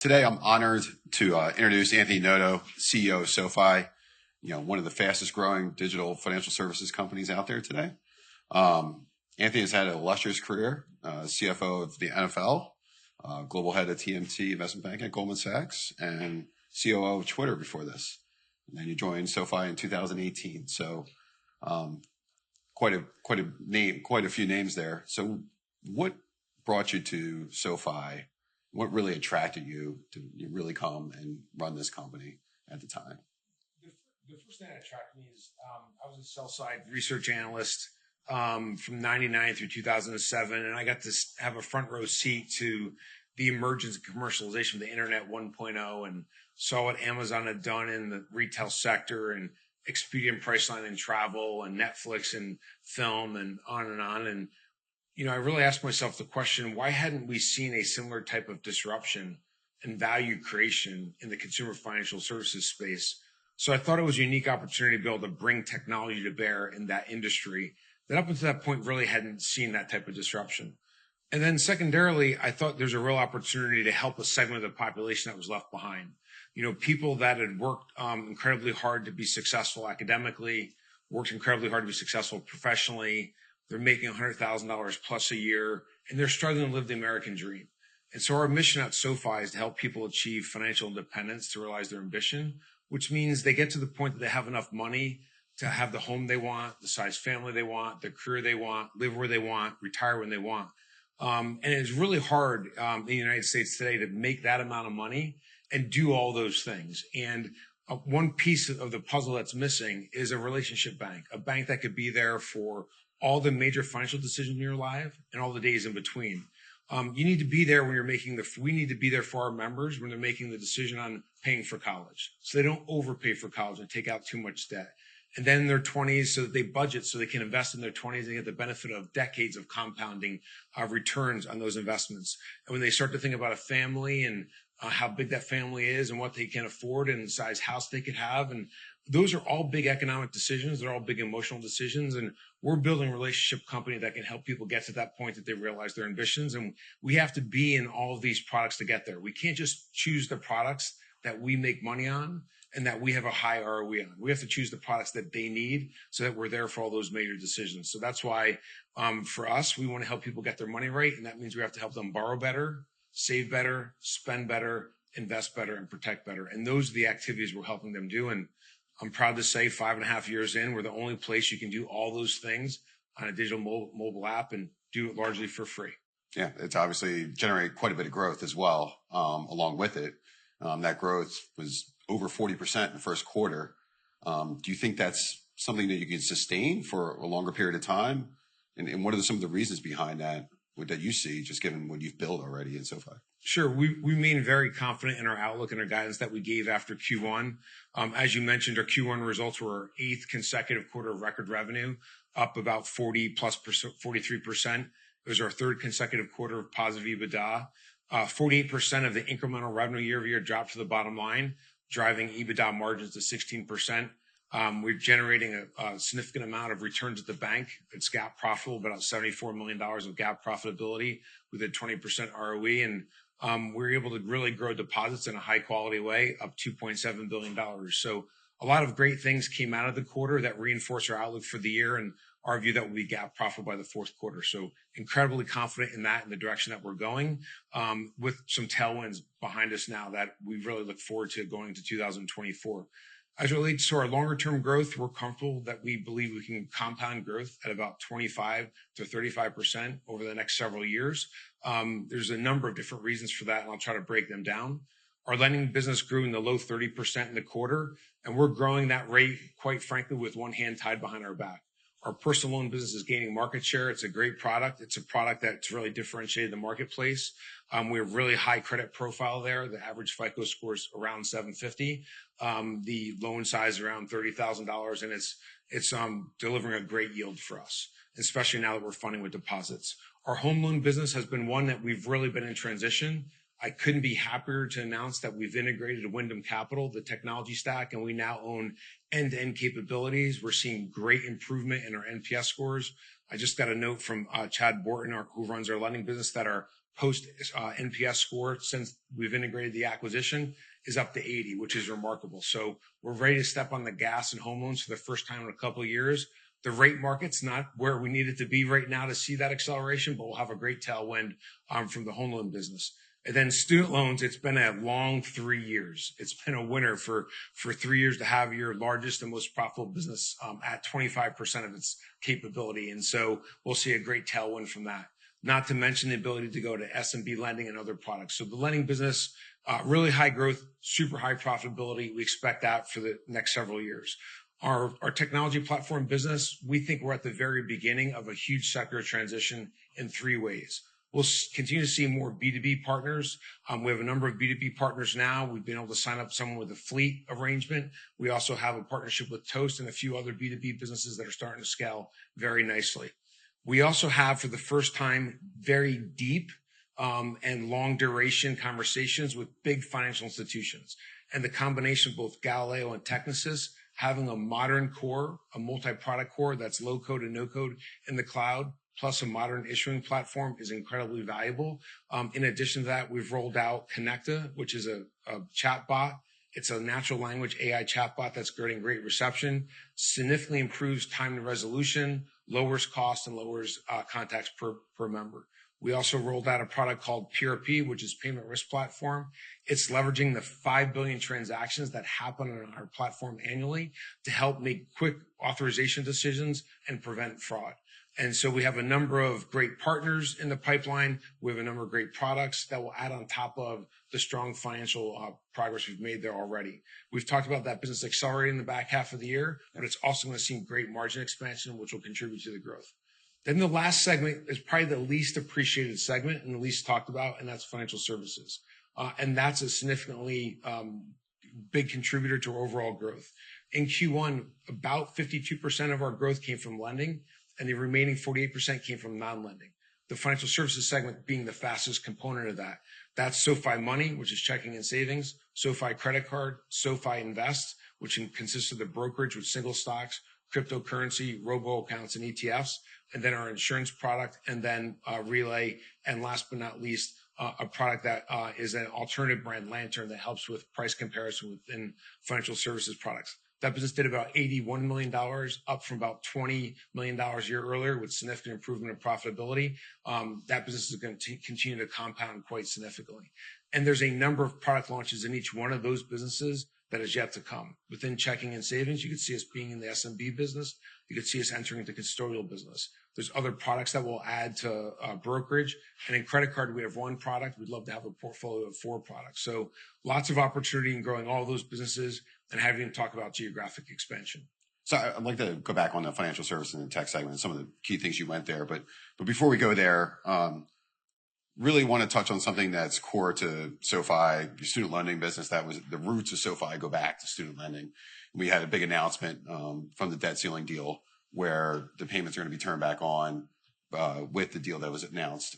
Today, I'm honored to introduce Anthony Noto, CEO of SoFi, one of the fastest growing digital financial services companies out there today. Anthony has had an illustrious career, CFO of the NFL, global head of TMT investment bank at Goldman Sachs, and COO of Twitter before this. And then you joined SoFi in 2018. So quite a few names there. So what brought you to SoFi? What really attracted you to really come and run this company at the time? The first thing that attracted me is I was a sell-side research analyst from 99 through 2007, and I got to have a front row seat to the emergence and commercialization of the Internet 1.0 and saw what Amazon had done in the retail sector and Expedia and Priceline and travel and Netflix and film and on and on. And I really asked myself the question, why hadn't we seen a similar type of disruption and value creation in the consumer financial services space? So I thought it was a unique opportunity to be able to bring technology to bear in that industry that up until that point really hadn't seen that type of disruption. And then secondarily, I thought there's a real opportunity to help a segment of the population that was left behind. People that had worked incredibly hard to be successful academically, worked incredibly hard to be successful professionally. They're making $100,000 plus a year, and they're struggling to live the American dream. And so our mission at SoFi is to help people achieve financial independence to realize their ambition, which means they get to the point that they have enough money to have the home they want, the size family they want, the career they want, live where they want, retire when they want. And it's really hard in the United States today to make that amount of money and do all those things. And one piece of the puzzle that's missing is a relationship bank, a bank that could be there for all the major financial decisions in your life and all the days in between. You need to be there when we need to be there for our members when they're making the decision on paying for college. So they don't overpay for college and take out too much debt. And then in their 20s, so that they budget so they can invest in their 20s and get the benefit of decades of compounding returns on those investments. And when they start to think about a family and how big that family is and what they can afford and the size house they could have. And those are all big economic decisions. They're all big emotional decisions. And we're building a relationship company that can help people get to that point that they realize their ambitions. And we have to be in all of these products to get there. We can't just choose the products that we make money on and that we have a high ROE on. We have to choose the products that they need so that we're there for all those major decisions. So that's why for us, we want to help people get their money right. And that means we have to help them borrow better, save better, spend better, invest better, and protect better. And those are the activities we're helping them do. And I'm proud to say 5.5 years in, we're the only place you can do all those things on a digital mobile app and do it largely for free. Yeah, it's obviously generated quite a bit of growth as well along with it. That growth was over 40% in the first quarter. Do you think that's something that you can sustain for a longer period of time? And what are some of the reasons behind that you see, just given what you've built already in SoFi? Sure. We remain very confident in our outlook and our guidance that we gave after Q1. As you mentioned, our Q1 results were our 8th consecutive quarter of record revenue, up about 43%. It was our 3rd consecutive quarter of positive EBITDA. 48% of the incremental revenue year over year dropped to the bottom line, driving EBITDA margins to 16%. We're generating a significant amount of returns at the bank. It's GAAP profitable, about $74 million of GAAP profitability with a 20% ROE. And we're able to really grow deposits in a high quality way, up $2.7 billion. So a lot of great things came out of the quarter that reinforce our outlook for the year and our view that we'll be GAAP profitable by the 4th quarter. So incredibly confident in that and the direction that we're going with some tailwinds behind us now that we really look forward to going into 2024. As it relates to our longer term growth, we're comfortable that we believe we can compound growth at about 25 to 35% over the next several years. There's a number of different reasons for that, and I'll try to break them down. Our lending business grew in the low 30% in the quarter, and we're growing that rate, quite frankly, with one hand tied behind our back. Our personal loan business is gaining market share. It's a great product. It's a product that's really differentiated in the marketplace. We have really high credit profile there. The average FICO score is around 750. The loan size around $30,000, and it's delivering a great yield for us, especially now that we're funding with deposits. Our home loan business has been one that we've really been in transition. I couldn't be happier to announce that we've integrated Wyndham Capital, the technology stack, and we now own end-to-end capabilities. We're seeing great improvement in our NPS scores. I just got a note from Chad Borton, who runs our lending business, that our post NPS score since we've integrated the acquisition is up to 80, which is remarkable. So we're ready to step on the gas in home loans for the first time in a couple of years. The rate market's not where we need it to be right now to see that acceleration, but we'll have a great tailwind from the home loan business. And then student loans, it's been a long 3 years. It's been a winner for 3 years to have your largest and most profitable business at 25% of its capability. And so we'll see a great tailwind from that. Not to mention the ability to go to SMB lending and other products. So the lending business, really high growth, super high profitability. We expect that for the next several years. Our technology platform business, we think we're at the very beginning of a huge secular transition in 3 ways. We'll continue to see more B2B partners. We have a number of B2B partners now. We've been able to sign up someone with a fleet arrangement. We also have a partnership with Toast and a few other B2B businesses that are starting to scale very nicely. We also have, for the first time, very deep and long duration conversations with big financial institutions. And the combination of both Galileo and Technisys, having a modern core, a multi-product core that's low code and no code in the cloud, plus a modern issuing platform is incredibly valuable. In addition to that, we've rolled out Connecta, which is a chat bot. It's a natural language AI chatbot that's getting great reception, significantly improves time to resolution, lowers cost, and lowers contacts per member. We also rolled out a product called PRP, which is Payment Risk Platform. It's leveraging the 5 billion transactions that happen on our platform annually to help make quick authorization decisions and prevent fraud. And so we have a number of great partners in the pipeline. We have a number of great products that will add on top of the strong financial progress we've made there already. We've talked about that business accelerating in the back half of the year, but it's also going to see great margin expansion, which will contribute to the growth. Then the last segment is probably the least appreciated segment and the least talked about, and that's financial services. And that's a significantly big contributor to our overall growth. In Q1, about 52% of our growth came from lending, and the remaining 48% came from non-lending. The financial services segment being the fastest component of that. That's SoFi Money, which is checking and savings, SoFi Credit Card, SoFi Invest, which consists of the brokerage with single stocks, cryptocurrency, robo accounts, and ETFs, and then our insurance product, and then Relay, and last but not least, a product that is an alternative brand, Lantern, that helps with price comparison within financial services products. That business did about $81 million, up from about $20 million a year earlier, with significant improvement in profitability. That business is going to continue to compound quite significantly. And there's a number of product launches in each one of those businesses that is yet to come. Within checking and savings, you could see us being in the SMB business. You could see us entering the custodial business. There's other products that will add to brokerage. And in credit card, we have 1 product. We'd love to have a portfolio of 4 products. So lots of opportunity in growing all those businesses and having to talk about geographic expansion. So I'd like to go back on the financial service and the tech segment and some of the key things you went there. But before we go there, really want to touch on something that's core to SoFi, your student lending business. That was the roots of SoFi go back to student lending. We had a big announcement from the debt ceiling deal where the payments are going to be turned back on with the deal that was announced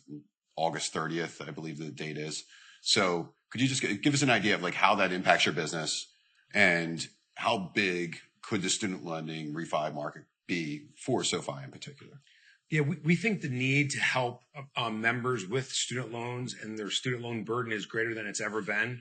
August 30th, I believe the date is. So could you just give us an idea of like how that impacts your business and how big could the student lending refi market be for SoFi in particular? Yeah, we think the need to help members with student loans and their student loan burden is greater than it's ever been.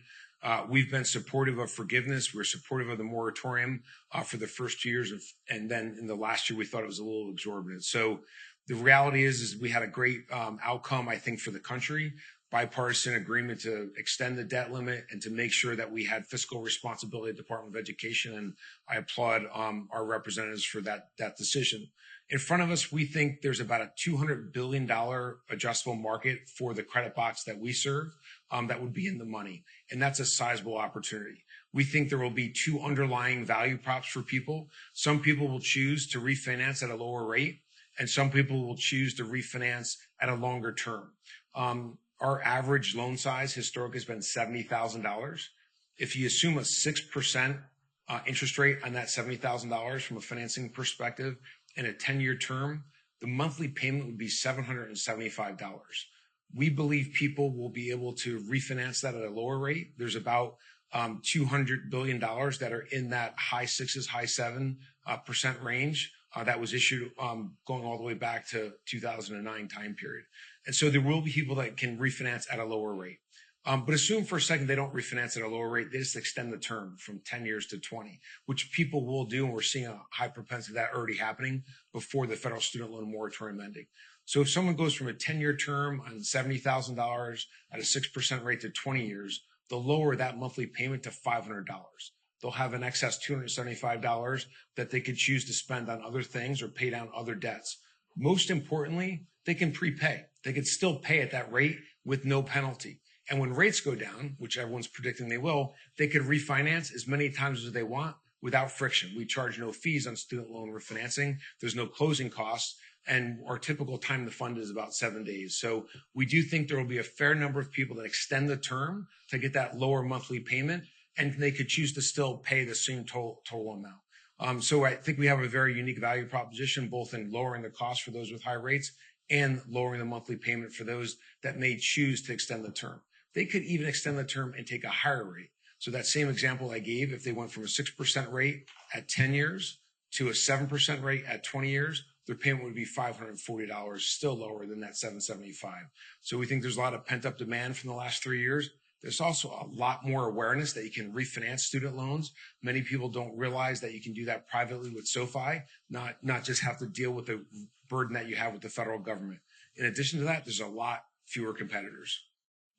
We've been supportive of forgiveness. We're supportive of the moratorium for the first 2 years. And then in the last year, we thought it was a little exorbitant. So the reality is we had a great outcome, I think, for the country, bipartisan agreement to extend the debt limit and to make sure that we had fiscal responsibility at the Department of Education. And I applaud our representatives for that decision. In front of us, we think there's about a $200 billion addressable market for the credit box that we serve that would be in the money. And that's a sizable opportunity. We think there will be 2 underlying value props for people. Some people will choose to refinance at a lower rate, and some people will choose to refinance at a longer term. Our average loan size historically has been $70,000. If you assume a 6% interest rate on that $70,000 from a financing perspective in a 10-year term, the monthly payment would be $775. We believe people will be able to refinance that at a lower rate. There's about $200 billion that are in that high 6s, high 7% range that was issued going all the way back to 2009 time period. And so there will be people that can refinance at a lower rate. But assume for a second they don't refinance at a lower rate. They just extend the term from 10 years to 20, which people will do. And we're seeing a high propensity of that already happening before the federal student loan moratorium ending. So if someone goes from a 10-year term on $70,000 at a 6% rate to 20 years, they'll lower that monthly payment to $500. They'll have an excess $275 that they could choose to spend on other things or pay down other debts. Most importantly, they can prepay. They could still pay at that rate with no penalty. And when rates go down, which everyone's predicting they will, they could refinance as many times as they want without friction. We charge no fees on student loan refinancing. There's no closing costs. And our typical time to fund is about 7 days. So we do think there will be a fair number of people that extend the term to get that lower monthly payment, and they could choose to still pay the same total amount. So I think we have a very unique value proposition, both in lowering the cost for those with high rates and lowering the monthly payment for those that may choose to extend the term. They could even extend the term and take a higher rate. So that same example I gave, if they went from a 6% rate at 10 years to a 7% rate at 20 years, their payment would be $540, still lower than that $775. So we think there's a lot of pent-up demand from the last 3 years. There's also a lot more awareness that you can refinance student loans. Many people don't realize that you can do that privately with SoFi, not just have to deal with the burden that you have with the federal government. In addition to that, there's a lot fewer competitors.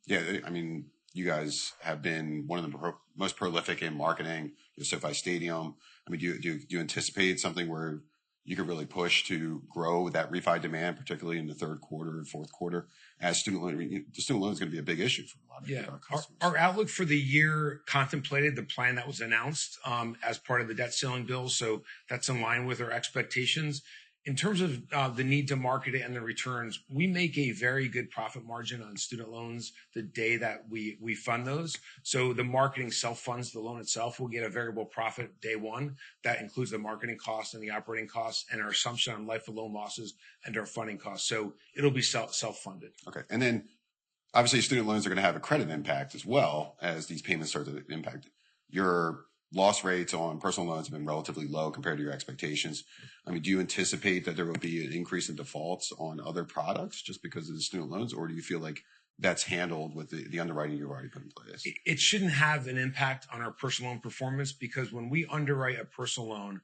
Yeah, I mean, you guys have been one of the most prolific in marketing the SoFi Stadium. I mean, do you anticipate something where you could really push to grow that refi demand, particularly in the third quarter and fourth quarter, as student loan? The student loan is going to be a big issue for a lot of our customers. Our outlook for the year contemplated the plan that was announced as part of the debt ceiling bill, so that's in line with our expectations. In terms of the need to market it and the returns, we make a very good profit margin on student loans the day that we fund those. So the marketing self-funds the loan itself. We'll get a variable profit day one. That includes the marketing costs and the operating costs and our assumption on life of loan losses and our funding costs. So it'll be self-funded. Okay. And then obviously student loans are going to have a credit impact as well as these payments start to impact. Your loss rates on personal loans have been relatively low compared to your expectations. I mean, do you anticipate that there will be an increase in defaults on other products just because of the student loans, or do you feel like that's handled with the underwriting you've already put in place? It shouldn't have an impact on our personal loan performance, because when we underwrite a personal loan,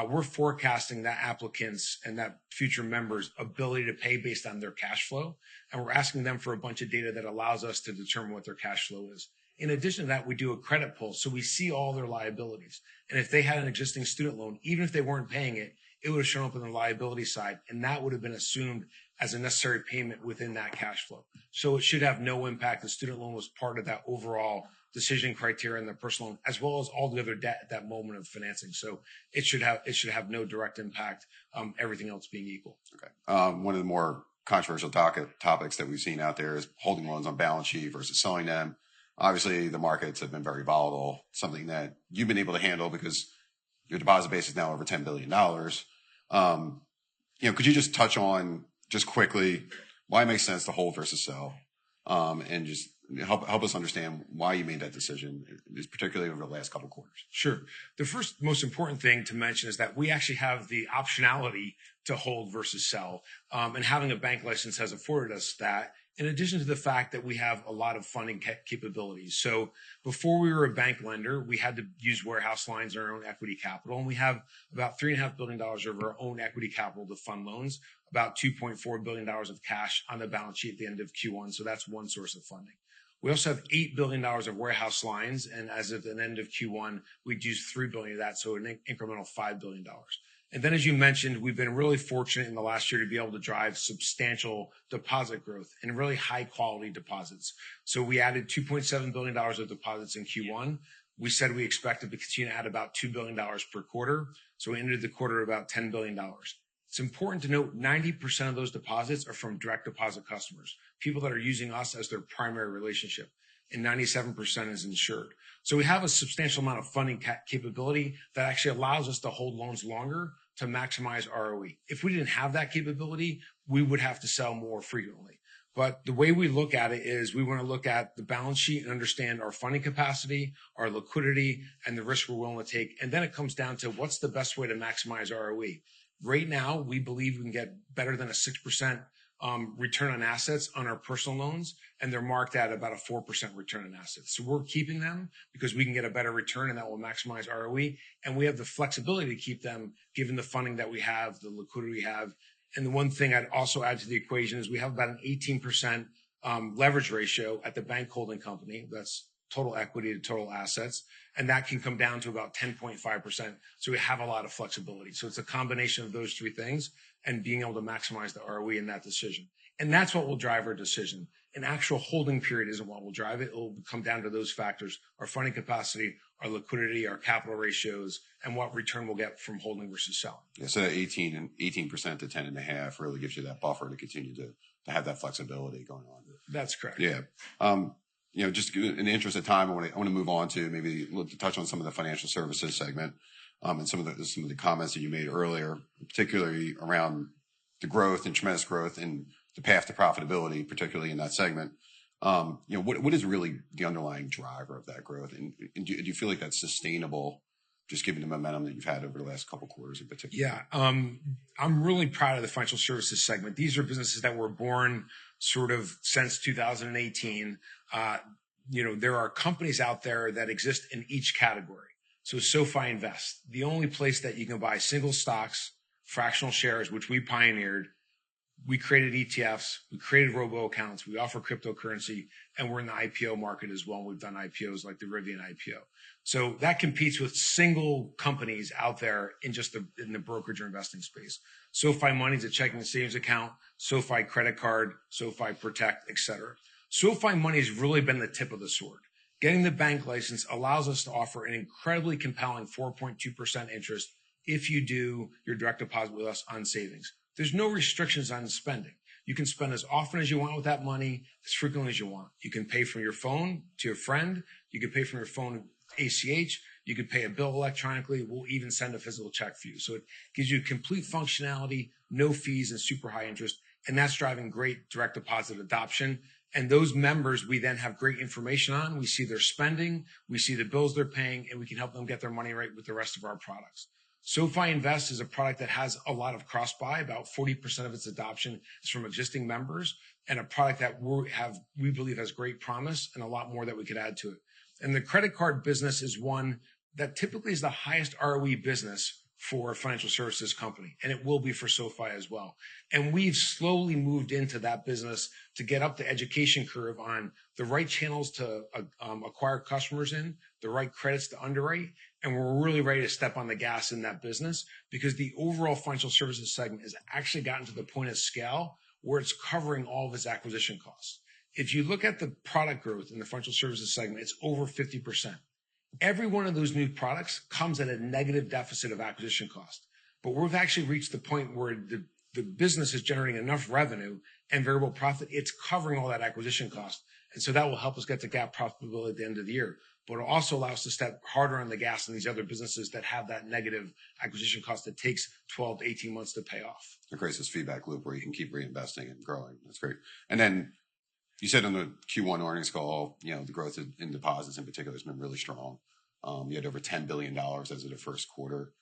we're forecasting that applicants and that future members' ability to pay based on their cash flow. And we're asking them for a bunch of data that allows us to determine what their cash flow is. In addition to that, we do a credit pull. So we see all their liabilities. And if they had an existing student loan, even if they weren't paying it, it would have shown up on the liability side. And that would have been assumed as a necessary payment within that cash flow. So it should have no impact. The student loan was part of that overall decision criteria in the personal loan, as well as all the other debt at that moment of financing. So it should have no direct impact, everything else being equal. Okay. One of the more controversial topics that we've seen out there is holding loans on balance sheet versus selling them. Obviously, the markets have been very volatile, something that you've been able to handle because your deposit base is now over $10 billion. Could you just touch on just quickly why it makes sense to hold versus sell, and just help us understand why you made that decision, particularly over the last couple of quarters? Sure. The first most important thing to mention is that we actually have the optionality to hold versus sell, and having a bank license has afforded us that, in addition to the fact that we have a lot of funding capabilities. So before we were a bank lender, we had to use warehouse lines or our own equity capital. And we have about $3.5 billion of our own equity capital to fund loans, about $2.4 billion of cash on the balance sheet at the end of Q1. So that's one source of funding. We also have $8 billion of warehouse lines. And as of the end of Q1, we'd used $3 billion of that. So an incremental $5 billion. And then, as you mentioned, we've been really fortunate in the last year to be able to drive substantial deposit growth and really high quality deposits. So we added $2.7 billion of deposits in Q1. We said we expected to continue to add about $2 billion per quarter. So we ended the quarter at about $10 billion. It's important to note 90% of those deposits are from direct deposit customers, people that are using us as their primary relationship, and 97% is insured. So we have a substantial amount of funding capability that actually allows us to hold loans longer to maximize ROE. If we didn't have that capability, we would have to sell more frequently. But the way we look at it is we want to look at the balance sheet and understand our funding capacity, our liquidity, and the risk we're willing to take. And then it comes down to what's the best way to maximize ROE. Right now, we believe we can get better than a 6% return on assets on our personal loans, and they're marked at about a 4% return on assets. So we're keeping them because we can get a better return, and that will maximize ROE. And we have the flexibility to keep them given the funding that we have, the liquidity we have. And the one thing I'd also add to the equation is we have about an 18% leverage ratio at the bank holding company. That's total equity to total assets. And that can come down to about 10.5%. So we have a lot of flexibility. So it's a combination of those three things and being able to maximize the ROE in that decision. And that's what will drive our decision. An actual holding period isn't what will drive it. It will come down to those factors: our funding capacity, our liquidity, our capital ratios, and what return we'll get from holding versus selling. Yeah, so that 18% to 10.5 really gives you that buffer to continue to have that flexibility going on. That's correct. Yeah. Just in the interest of time, I want to move on to maybe touch on some of the financial services segment, and some of the comments that you made earlier, particularly around the growth and tremendous growth and the path to profitability, particularly in that segment. What is really the underlying driver of that growth, and do you feel like that's sustainable, just given the momentum that you've had over the last couple of quarters in particular? Yeah, I'm really proud of the financial services segment. These are businesses that were born sort of since 2018. There are companies out there that exist in each category. So SoFi Invest, the only place that you can buy single stocks, fractional shares, which we pioneered. We created ETFs, we created robo accounts, we offer cryptocurrency, and we're in the IPO market as well. We've done IPOs like the Rivian IPO. So that competes with single companies out there in the brokerage or investing space. SoFi Money is a checking and savings account, SoFi Credit Card, SoFi Protect, et cetera. SoFi Money has really been the tip of the sword. Getting the bank license allows us to offer an incredibly compelling 4.2% interest if you do your direct deposit with us on savings. There's no restrictions on spending. You can spend as often as you want with that money, as frequently as you want. You can pay from your phone to your friend. You can pay from your phone ACH. You can pay a bill electronically. We'll even send a physical check for you. So it gives you complete functionality, no fees, and super high interest. And that's driving great direct deposit adoption. And those members, we then have great information on. We see their spending, we see the bills they're paying, and we can help them get their money right with the rest of our products. SoFi Invest is a product that has a lot of cross-buy. About 40% of its adoption is from existing members, and a product that we believe has great promise and a lot more that we could add to it. And the credit card business is one that typically is the highest ROE business for a financial services company, and it will be for SoFi as well. And we've slowly moved into that business to get up the education curve on the right channels to acquire customers in, the right credits to underwrite, and we're really ready to step on the gas in that business because the overall financial services segment has actually gotten to the point of scale where it's covering all of its acquisition costs. If you look at the product growth in the financial services segment, it's over 50%. Every one of those new products comes at a negative deficit of acquisition cost. But we've actually reached the point where the business is generating enough revenue and variable profit, it's covering all that acquisition cost. And so that will help us get to GAAP profitability at the end of the year. But it also allows us to step harder on the gas in these other businesses that have that negative acquisition cost that takes 12 to 18 months to pay off. It creates this feedback loop where you can keep reinvesting and growing. That's great. And then you said on the Q1 earnings call, the growth in deposits in particular has been really strong. You had over $10 billion as of the first quarter.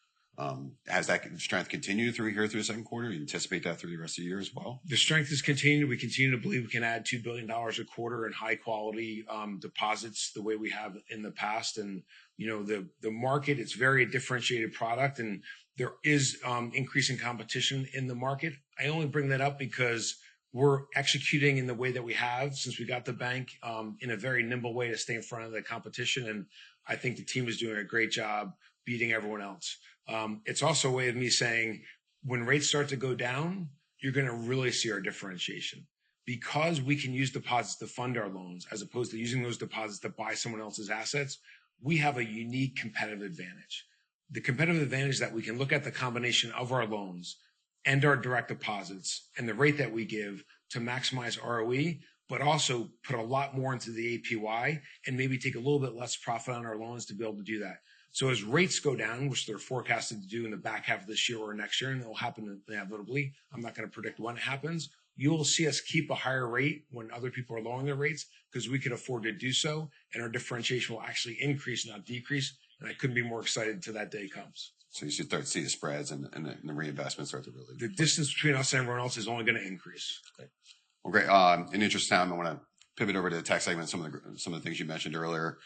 Has that strength continued through the second quarter? You anticipate that through the rest of the year as well? The strength has continued. We continue to believe we can add $2 billion a quarter in high quality deposits the way we have in the past. And, the market, it's very differentiated product, and there is increasing competition in the market. I only bring that up because we're executing in the way that we have since we got the bank in a very nimble way to stay in front of the competition. And I think the team is doing a great job beating everyone else. It's also a way of me saying when rates start to go down, you're going to really see our differentiation because we can use deposits to fund our loans as opposed to using those deposits to buy someone else's assets. We have a unique competitive advantage. The competitive advantage is that we can look at the combination of our loans and our direct deposits and the rate that we give to maximize ROE, but also put a lot more into the APY and maybe take a little bit less profit on our loans to be able to do that. So as rates go down, which they're forecasted to do in the back half of this year or next year, and it will happen inevitably, I'm not going to predict when it happens, you'll see us keep a higher rate when other people are lowering their rates because we can afford to do so, and our differentiation will actually increase, not decrease. And I couldn't be more excited until that day comes. So you should start to see the spreads and the reinvestments start to really. The distance between us and everyone else is only going to increase. Okay. Well, great. In interest of time, I want to pivot over to the tech segment. Some of the things you mentioned earlier.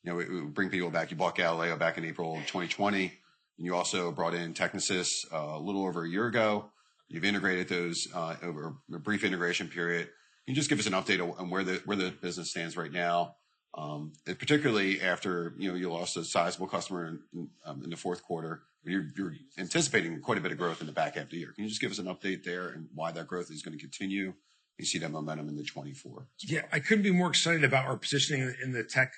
We bring people back. You bought Galileo back in April 2020, and you also brought in Technisys a little over a year ago. You've integrated those over a brief integration period. Can you just give us an update on where the business stands right now, and particularly after you lost a sizable customer in the fourth quarter? You're anticipating quite a bit of growth in the back half of the year. Can you just give us an update there and why that growth is going to continue? You see that momentum in the 24. Yeah, I couldn't be more excited about our positioning in the tech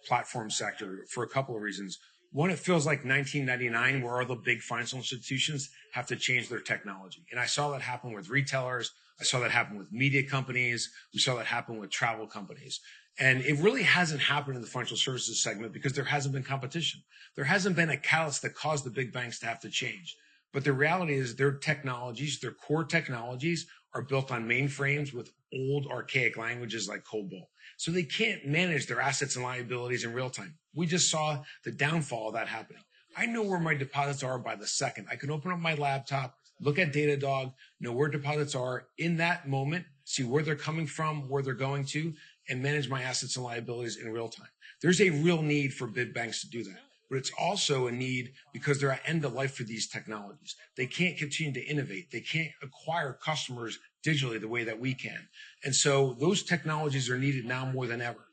platform sector for a couple of reasons. One, it feels like 1999, where all the big financial institutions have to change their technology. And I saw that happen with retailers. I saw that happen with media companies. We saw that happen with travel companies. And it really hasn't happened in the financial services segment because there hasn't been competition. There hasn't been a catalyst that caused the big banks to have to change. But the reality is their technologies, their core technologies, are built on mainframes with old archaic languages like COBOL. So they can't manage their assets and liabilities in real time. We just saw the downfall of that happening. I know where my deposits are by the second. I can open up my laptop, look at Datadog, know where deposits are in that moment, see where they're coming from, where they're going to, and manage my assets and liabilities in real time. There's a real need for big banks to do that. But it's also a need because they're at end of life for these technologies. They can't continue to innovate. They can't acquire customers digitally the way that we can. And so those technologies are needed now more than ever.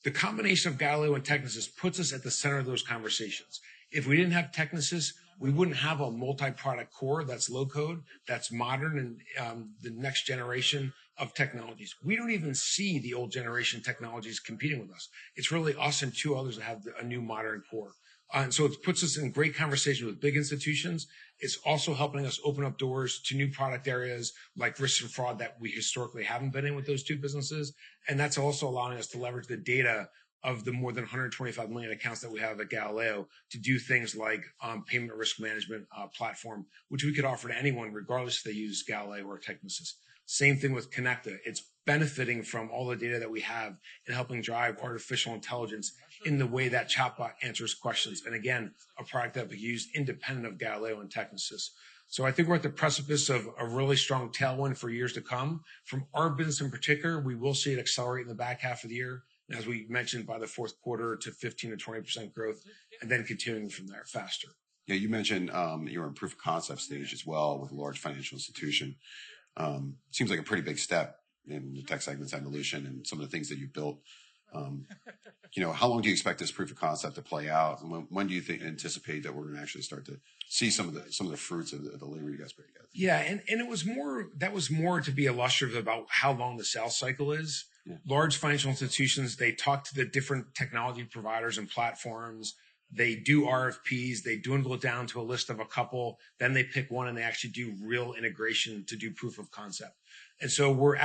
The combination of Galileo and Technisys puts us at the center of those conversations. If we didn't have Technisys, we wouldn't have a multi-product core that's low code, that's modern, and the next generation of technologies. We don't even see the old generation technologies competing with us. It's really us and two others that have a new modern core. And so it puts us in great conversation with big institutions. It's also helping us open up doors to new product areas like risk and fraud that we historically haven't been in with those two businesses. And that's also allowing us to leverage the data of the more than 125 million accounts that we have at Galileo to do things like payment risk management platform, which we could offer to anyone regardless if they use Galileo or Technisys. Same thing with Connecta. It's benefiting from all the data that we have and helping drive artificial intelligence in the way that chatbot answers questions. And again, a product that we use independent of Galileo and Technisys. So I think we're at the precipice of a really strong tailwind for years to come. From our business in particular, we will see it accelerate in the back half of the year. And as we mentioned, by the fourth quarter to 15 to 20% growth, and then continuing from there faster. Yeah, you mentioned you're in proof of concept stage as well with a large financial institution. Seems like a pretty big step in the tech segment's evolution and some of the things that you built. How long do you expect this proof of concept to play out? And when do you anticipate that we're going to actually start to see some of the fruits of the labor you guys put together? Yeah, and it was more to be illustrative about how long the sales cycle is. Yeah. Large financial institutions, they talk to the different technology providers and platforms. They do RFPs, they dwindle it down to a list of a couple, then they pick one and they actually do real integration to do proof of concept. And so we're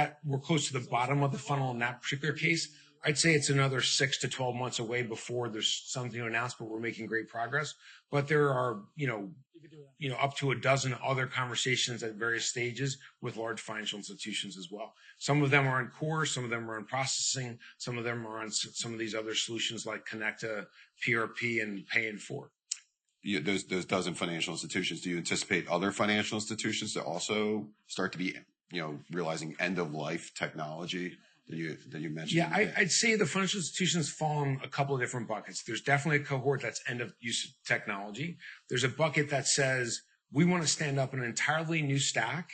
close to the bottom of the funnel in that particular case. I'd say it's another 6 to 12 months away before there's something to announce, but we're making great progress. But there are, up to a dozen other conversations at various stages with large financial institutions as well. Some of them are on core, some of them are on processing, some of them are on some of these other solutions like Connecta, PRP, and Pay in 4. Yeah, those dozen financial institutions, do you anticipate other financial institutions to also start to be, realizing end of life technology that you mentioned? Yeah, I'd say the financial institutions fall in a couple of different buckets. There's definitely a cohort that's end of use technology. There's a bucket that says we want to stand up an entirely new stack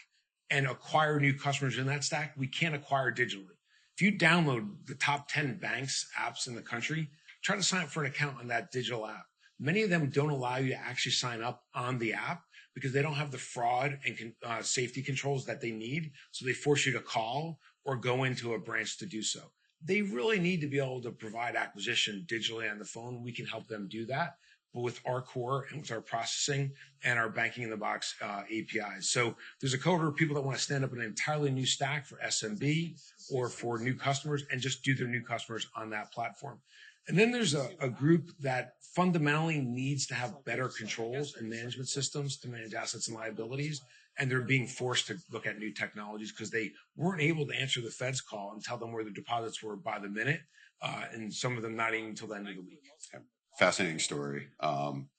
and acquire new customers in that stack. We can't acquire digitally. If you download the top 10 banks apps in the country, try to sign up for an account on that digital app. Many of them don't allow you to actually sign up on the app because they don't have the fraud and safety controls that they need. So they force you to call or go into a branch to do so. They really need to be able to provide acquisition digitally on the phone. We can help them do that, but with our core and with our processing and our banking in the box APIs. So there's a cohort of people that want to stand up an entirely new stack for SMB or for new customers and just do their new customers on that platform. And then there's a group that fundamentally needs to have better controls and management systems to manage assets and liabilities. And they're being forced to look at new technologies because they weren't able to answer the Fed's call and tell them where their deposits were by the minute. And some of them not even until the end of the week. Okay. fascinating story.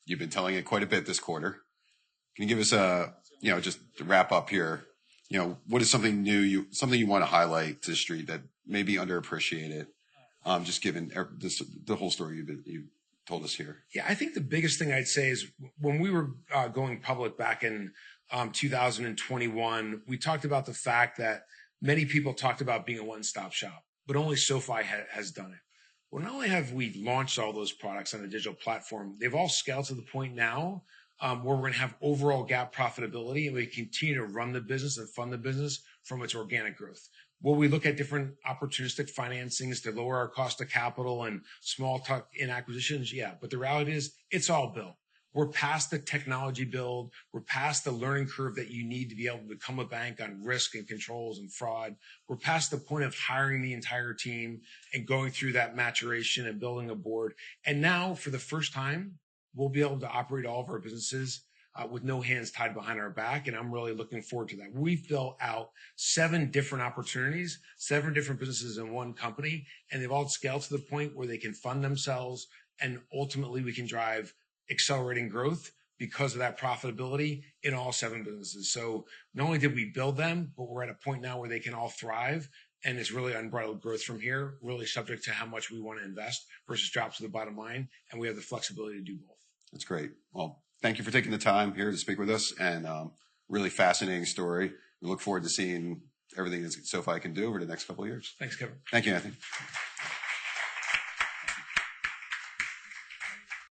You've been telling it quite a bit this quarter. Can you give us just to wrap up here, what is something new, something you want to highlight to the street that may be underappreciated, just given the whole story you told us here? Yeah, I think the biggest thing I'd say is when we were going public back in 2021, we talked about the fact that many people talked about being a one-stop shop, but only SoFi has done it. Well, not only have we launched all those products on a digital platform, they've all scaled to the point now where we're going to have overall GAAP profitability, and we continue to run the business and fund the business from its organic growth. Will we look at different opportunistic financings to lower our cost of capital and small tuck-in acquisitions? Yeah, but the reality is it's all built. We're past the technology build. We're past the learning curve that you need to be able to become a bank on risk and controls and fraud. We're past the point of hiring the entire team and going through that maturation and building a board. And now, for the first time, we'll be able to operate all of our businesses with no hands tied behind our back. And I'm really looking forward to that. We've built out 7 different opportunities, 7 different businesses in one company, and they've all scaled to the point where they can fund themselves. And ultimately, we can drive accelerating growth because of that profitability in all 7 businesses. So not only did we build them, but we're at a point now where they can all thrive. And it's really unbridled growth from here, really subject to how much we want to invest versus drops to the bottom line. And we have the flexibility to do both. That's great. Well, thank you for taking the time here to speak with us, and really fascinating story. We look forward to seeing everything that SoFi can do over the next couple of years. Thanks, Kevin. Thank you, Anthony.